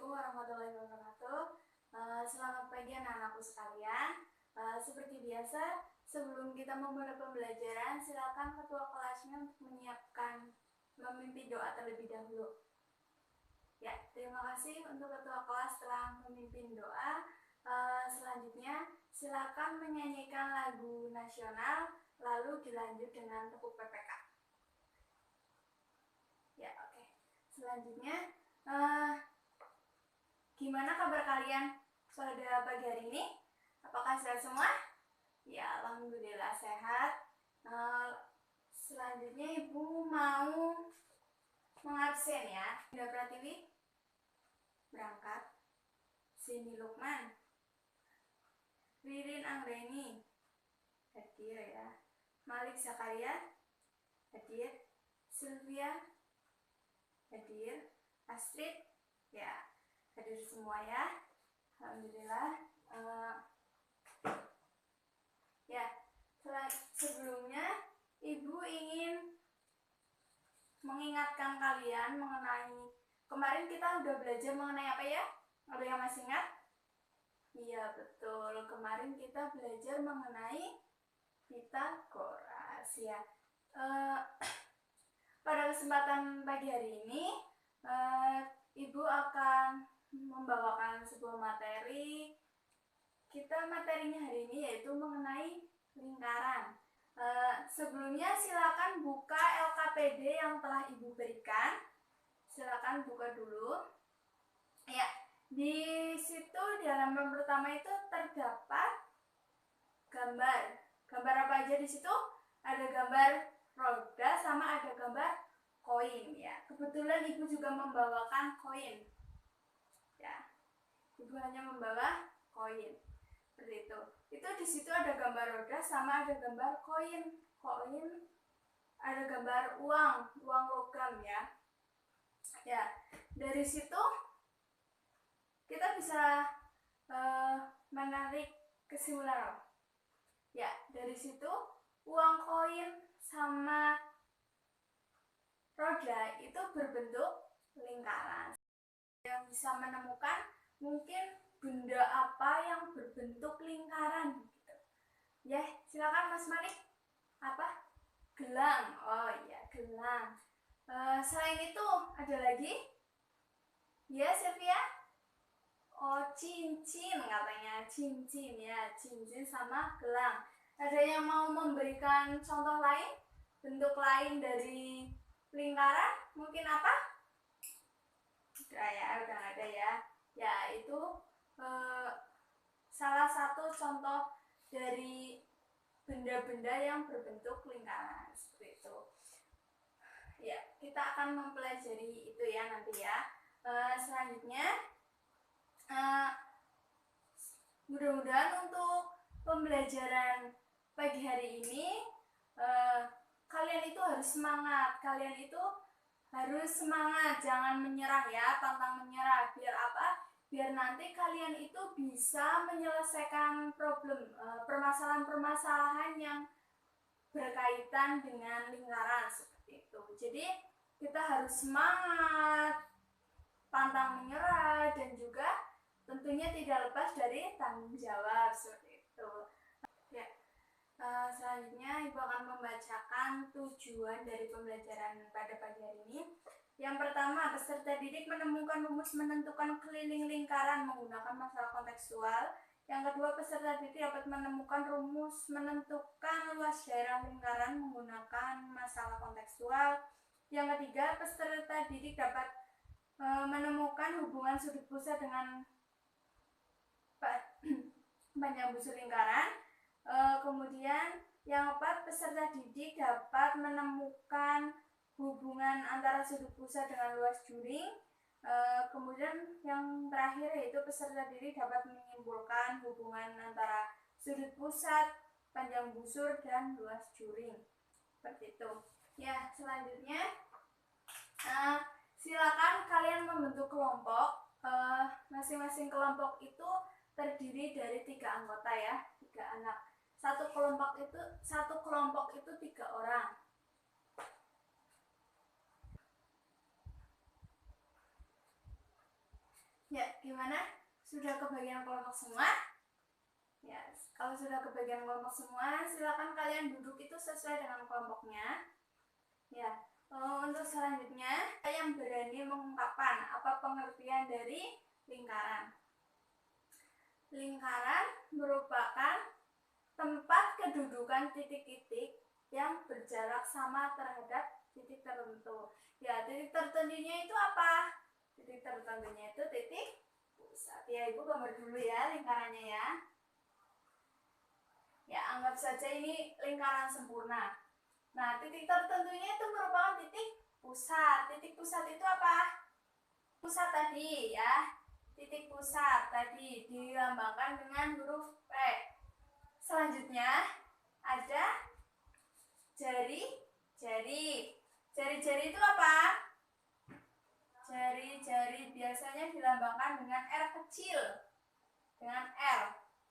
Assalamualaikum warahmatullahi wabarakatuh. Selamat pagi anak-anakku sekalian. Seperti biasa, sebelum kita memulai pembelajaran, silakan ketua kelasnya untuk menyiapkan memimpin doa terlebih dahulu. Ya, terima kasih untuk ketua kelas telah memimpin doa. Selanjutnya, silakan menyanyikan lagu nasional, lalu dilanjut dengan tepuk PPK. Ya, oke. Selanjutnya, gimana kabar kalian pada pagi hari ini? Apakah sehat semua? Ya, alhamdulillah sehat. Selanjutnya Ibu mau mengabsen ya. Dinda Pratiwi berangkat. Cindy Lukman, Ririn Anggreni hadir ya. Malik Zakaria hadir. Sylvia hadir. Astrid ya, hadir semua ya. Alhamdulillah. Ya, sebelumnya Ibu ingin mengingatkan kalian mengenai kemarin kita udah belajar mengenai apa ya? Ada yang masih ingat? Iya betul, kemarin kita belajar mengenai Pitagoras ya. Pada kesempatan pagi hari ini Ibu akan membawakan sebuah materi. Materinya hari ini yaitu mengenai lingkaran. Sebelumnya silakan buka LKPD yang telah Ibu berikan. Silakan buka dulu. Ya, di situ di halaman pertama itu terdapat gambar. Gambar apa aja di situ? Ada gambar roda sama ada gambar koin ya. Kebetulan Ibu juga membawakan koin. Ya. Ibu hanya membawa koin. Seperti itu. Itu di situ ada gambar roda sama ada gambar koin. Koin ada gambar uang logam ya. Ya, dari situ kita bisa menarik kesimpulan. Ya, dari situ uang koin sama roda itu berbentuk lingkaran. Yang bisa menemukan mungkin benda apa yang berbentuk lingkaran gitu. Ya, silakan Mas Malik. Apa? Gelang. Oh iya, gelang. Selain itu ada lagi? Ya, Sylvia? Oh, cincin katanya. Cincin ya, cincin sama gelang. Ada yang mau memberikan contoh lain? Bentuk lain dari lingkaran? Mungkin apa? Udah ada ya. Ya, itu salah satu contoh dari benda-benda yang berbentuk lingkaran seperti itu. Ya, kita akan mempelajari itu ya nanti ya. Selanjutnya, mudah-mudahan untuk pembelajaran pagi hari ini kalian itu harus semangat. Kalian itu harus semangat, jangan menyerah ya, pantang menyerah. Biar apa? Biar nanti kalian itu bisa menyelesaikan permasalahan-permasalahan yang berkaitan dengan lingkaran seperti itu. Jadi kita harus semangat, pantang menyerah, dan juga tentunya tidak lepas dari tanggung jawab seperti itu. Ya. Selanjutnya Ibu akan membacakan tujuan dari pembelajaran pada pagi hari ini. Yang pertama, peserta didik menemukan rumus menentukan keliling lingkaran menggunakan masalah kontekstual. Yang kedua, peserta didik dapat menemukan rumus menentukan luas daerah lingkaran menggunakan masalah kontekstual. Yang ketiga, peserta didik dapat menemukan hubungan sudut pusat dengan panjang busur lingkaran. Kemudian yang keempat, peserta didik dapat menemukan hubungan antara sudut pusat dengan luas juring. Kemudian yang terakhir yaitu peserta didik dapat menyimpulkan hubungan antara sudut pusat, panjang busur, dan luas juring. Seperti itu. Ya, selanjutnya silakan kalian membentuk kelompok. Masing-masing kelompok itu terdiri dari 3 anggota ya, 3 anak. Satu kelompok itu 3 orang. Ya, gimana? Sudah kebagian kelompok semua? Ya, kalau sudah kebagian kelompok semua, silakan kalian duduk itu sesuai dengan kelompoknya. Ya, untuk selanjutnya, yang berani mengungkapkan apa pengertian dari lingkaran. Lingkaran merupakan tempat kedudukan titik-titik yang berjarak sama terhadap titik tertentu. Ya, titik tertentunya itu apa? Titik tertentunya itu titik pusat. Ya, Ibu gambar dulu ya lingkarannya ya. Ya, anggap saja ini lingkaran sempurna. Nah, titik tertentunya itu merupakan titik pusat. Titik pusat itu apa? Pusat tadi ya. Titik pusat tadi dilambangkan dengan huruf P. Selanjutnya ada jari-jari. Jari-jari itu apa? Jari-jari biasanya dilambangkan dengan R kecil. Dengan R.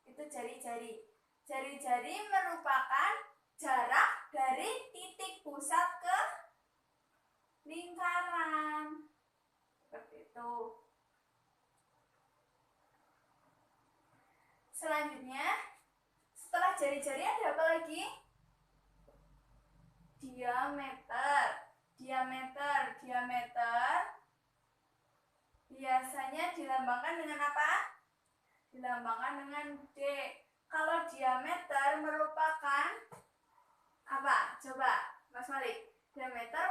Itu jari-jari. Jari-jari merupakan jarak dari titik pusat ke lingkaran. Seperti itu. Selanjutnya, setelah jari-jari ada apa lagi? Diameter. Diameter biasanya dilambangkan dengan apa? Dilambangkan dengan D. Kalau diameter merupakan apa? Coba, Mas Malik. Diameter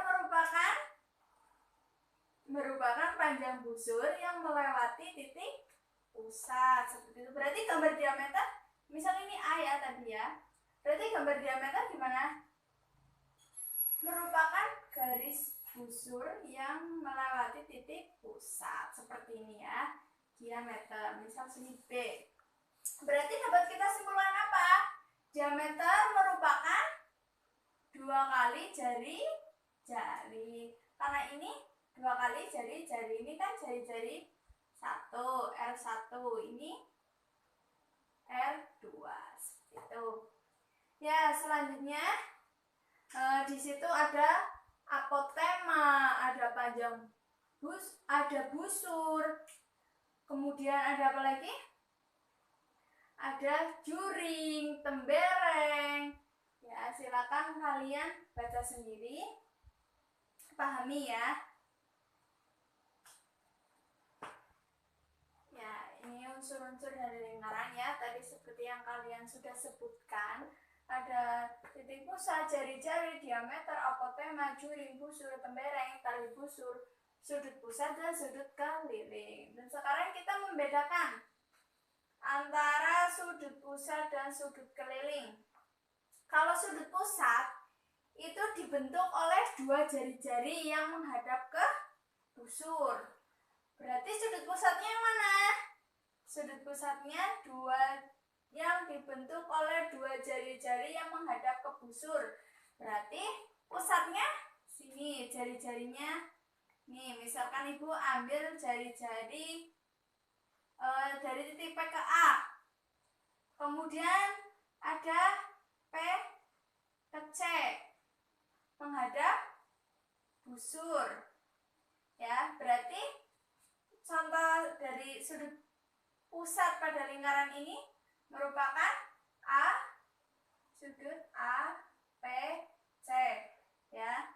merupakan panjang busur yang melewati titik pusat. Seperti itu. Berarti gambar diameter, misal ini A ya tadi ya. Berarti gambar diameter gimana? Merupakan garis busur yang melewati titik pusat. Seperti ini ya. Diameter, misal sini B. Berarti dapat kita simpulkan apa? Diameter merupakan 2 kali jari-jari. Karena ini 2 kali jari-jari. Ini kan jari-jari 1, R1. Ini R2. Itu. Ya, selanjutnya di situ ada apotema, ada panjang ada busur. Kemudian ada apa lagi? Ada juring, tembereng. Ya, silakan kalian baca sendiri. Pahami ya. Ya, ini unsur-unsur dari lingkaran ya. Tadi seperti yang kalian sudah sebutkan. Ada titik pusat, jari-jari, diameter, apotema, juring, busur, tembereng, tali busur, sudut pusat, dan sudut keliling. Dan sekarang kita membedakan antara sudut pusat dan sudut keliling. Kalau sudut pusat itu dibentuk oleh 2 jari-jari yang menghadap ke busur. Berarti sudut pusatnya yang mana? Sudut pusatnya 2 yang dibentuk oleh 2 jari-jari yang menghadap ke busur. Berarti pusatnya sini, jari-jarinya. Nih, misalkan Ibu ambil jari-jari dari titik P ke A. Kemudian ada P ke C menghadap busur. Ya, berarti contoh dari sudut pusat pada lingkaran ini merupakan sudut A, P, C. Ya.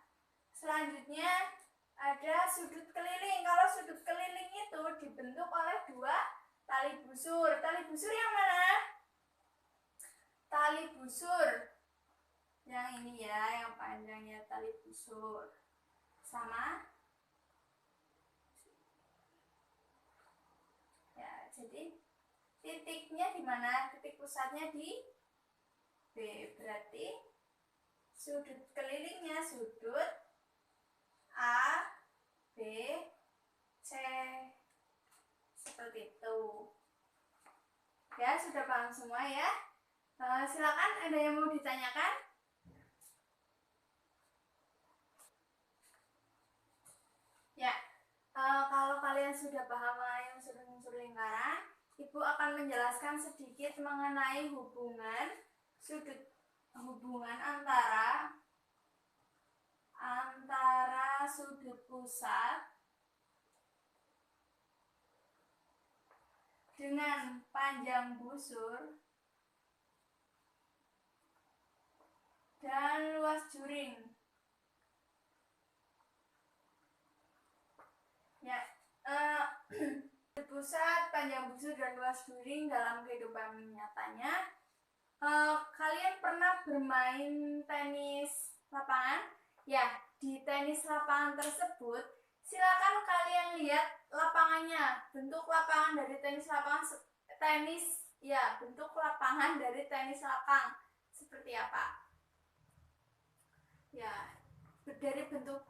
Selanjutnya ada sudut keliling. Kalau sudut keliling itu dibentuk oleh 2 tali busur. Tali busur yang mana? Tali busur yang ini ya, yang panjangnya tali busur. Sama. Ya, jadi titiknya di mana? Titik pusatnya di B. Berarti sudut kelilingnya sudut A, B, C. Seperti itu. Ya, sudah paham semua ya? Silakan, ada yang mau ditanyakan? Ya, kalau kalian sudah paham mengenai unsur-unsur lingkaran, Ibu akan menjelaskan sedikit mengenai hubungan antara sudut pusat dengan panjang busur dan luas juring. Ya, pusat, panjang busur, dan luas juring dalam kehidupan nyatanya. Kalian pernah bermain tenis lapangan? Ya, di tenis lapangan tersebut, silakan kalian lihat lapangannya. Bentuk lapangan dari tenis lapangan bentuk lapangan dari tenis lapang seperti apa? Ya, dari bentuk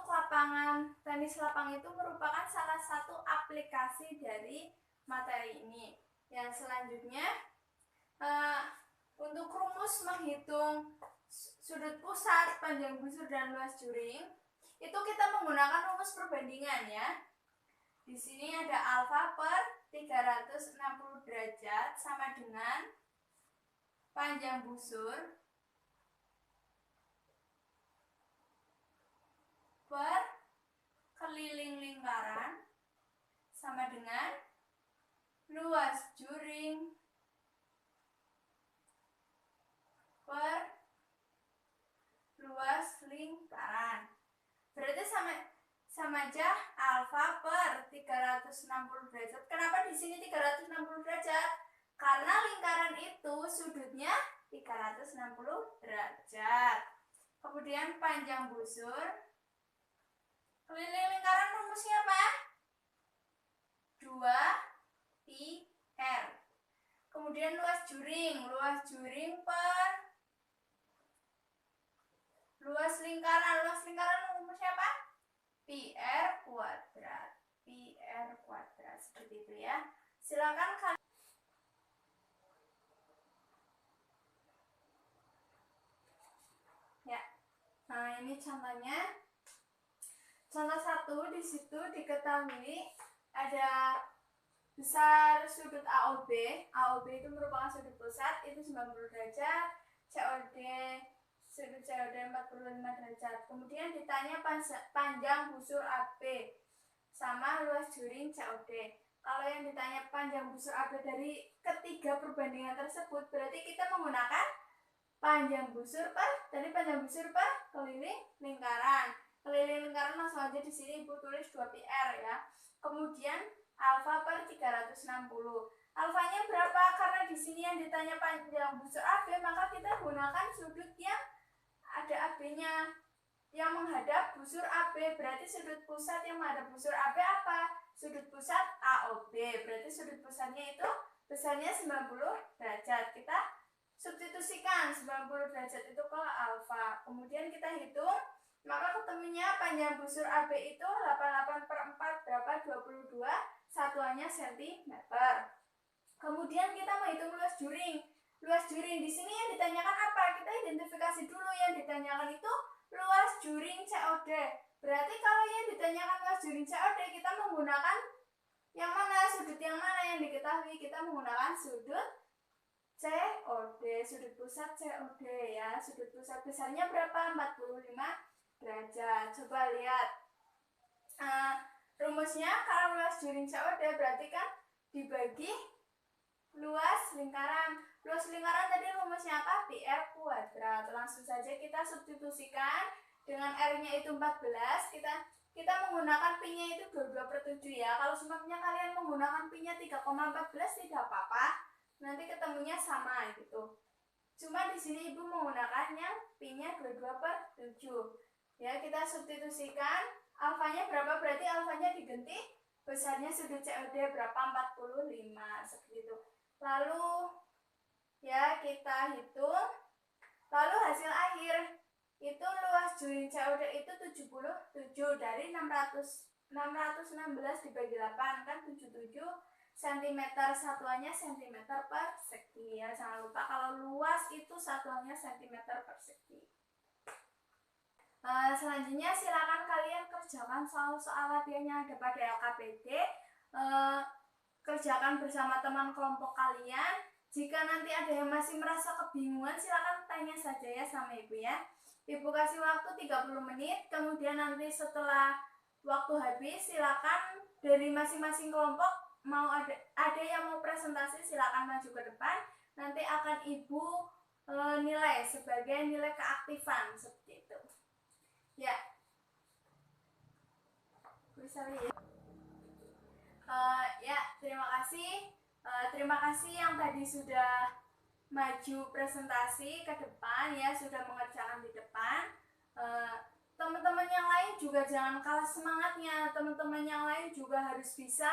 lapangan tenis lapang itu merupakan salah satu aplikasi dari materi ini. Yang selanjutnya, untuk rumus menghitung sudut pusat, panjang busur, dan luas juring, itu kita menggunakan rumus perbandingan ya. Di sini ada alfa per 360 derajat sama dengan panjang busur per keliling lingkaran sama dengan luas juring per luas lingkaran. Berarti sama aja alfa per 360 derajat. Kenapa di sini 360 derajat? Karena lingkaran itu sudutnya 360 derajat. Kemudian panjang busur keliling lingkaran rumusnya apa? 2πr. Kemudian luas juring per luas lingkaran rumusnya apa? πr kuadrat. Seperti itu ya. Silakan kalian. Ya. Nah, ini contohnya. Contoh 1, di situ diketahui ada besar sudut AOB. AOB itu merupakan sudut pusat, itu 90 derajat. Sudut COD 45 derajat. Kemudian ditanya panjang busur AB sama luas juring COD. Kalau yang ditanya panjang busur AB dari ketiga perbandingan tersebut, berarti kita menggunakan panjang busur per keliling lingkaran. Keliling lingkaran langsung aja di sini Ibu tulis 2πr ya. Kemudian alfa per 360. Alfanya berapa? Karena di sini yang ditanya panjang busur AB, maka kita gunakan sudut yang ada AB-nya yang menghadap busur AB. Berarti sudut pusat yang menghadap busur AB apa? Sudut pusat AOB. Berarti sudut pusatnya itu besarnya 90 derajat. Kita substitusikan 90 derajat itu ke alfa. Kemudian kita hitung, maka ketemunya panjang busur AB itu 88 per 4 berapa? 22, satuannya cm. Kemudian kita menghitung luas juring. Luas juring di sini yang ditanyakan apa? Kita identifikasi dulu. Yang ditanyakan itu luas juring COD. Berarti kalau yang ditanyakan luas juring COD, kita menggunakan yang mana? Sudut yang mana yang diketahui? Kita menggunakan sudut COD, sudut pusat COD ya. Sudut pusat besarnya berapa? 45 derajat. Coba lihat rumusnya. Kalau luas juring COD berarti kan dibagi luas lingkaran. Luas lingkaran tadi rumusnya apa? πr kuadrat. Langsung saja kita substitusikan. Dengan R-nya itu 14, kita menggunakan pi-nya itu 22/7 ya. Kalau seumpamanya kalian menggunakan pi-nya 3,14 tidak apa-apa. Nanti ketemunya sama gitu. Cuma di sini Ibu menggunakan yang pi-nya 22/7. Ya, kita substitusikan. Alfanya berapa? Berarti alfanya diganti besarnya sudut COD berapa? 45 seperti itu. Lalu ya kita hitung. Lalu hasil akhir itu luas juring COD itu 77 dari 616 dibagi 8 kan 77 cm, satuannya cm per segi ya. Jangan lupa kalau luas itu satuannya cm per segi. Selanjutnya silakan kalian kerjakan soal-soal latihan yang ada pada LKPD. Kerjakan bersama teman kelompok kalian. Jika nanti ada yang masih merasa kebingungan, silakan tanya saja ya sama Ibu ya. Ibu kasih waktu 30 menit, kemudian nanti setelah waktu habis silakan dari masing-masing kelompok ada yang mau presentasi silakan maju ke depan. Nanti akan Ibu nilai sebagai nilai keaktifan seperti itu. Ya. Bisa ya. Ya, terima kasih. Terima kasih yang tadi sudah maju presentasi ke depan ya, sudah mengerjakan di depan. Teman-teman yang lain juga jangan kalah semangatnya. Teman-teman yang lain juga harus bisa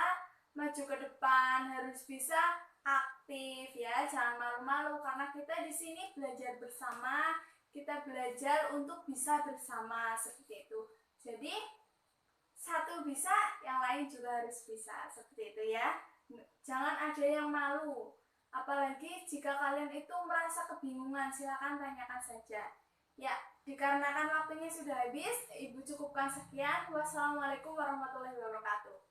maju ke depan, harus bisa aktif ya, jangan malu-malu karena kita di sini belajar bersama, kita belajar untuk bisa bersama seperti itu. Jadi satu bisa, yang lain juga harus bisa seperti itu ya. Jangan ada yang malu. Apalagi jika kalian itu merasa kebingungan, silakan tanyakan saja. Ya, dikarenakan waktunya sudah habis, Ibu cukupkan sekian. Wassalamualaikum warahmatullahi wabarakatuh.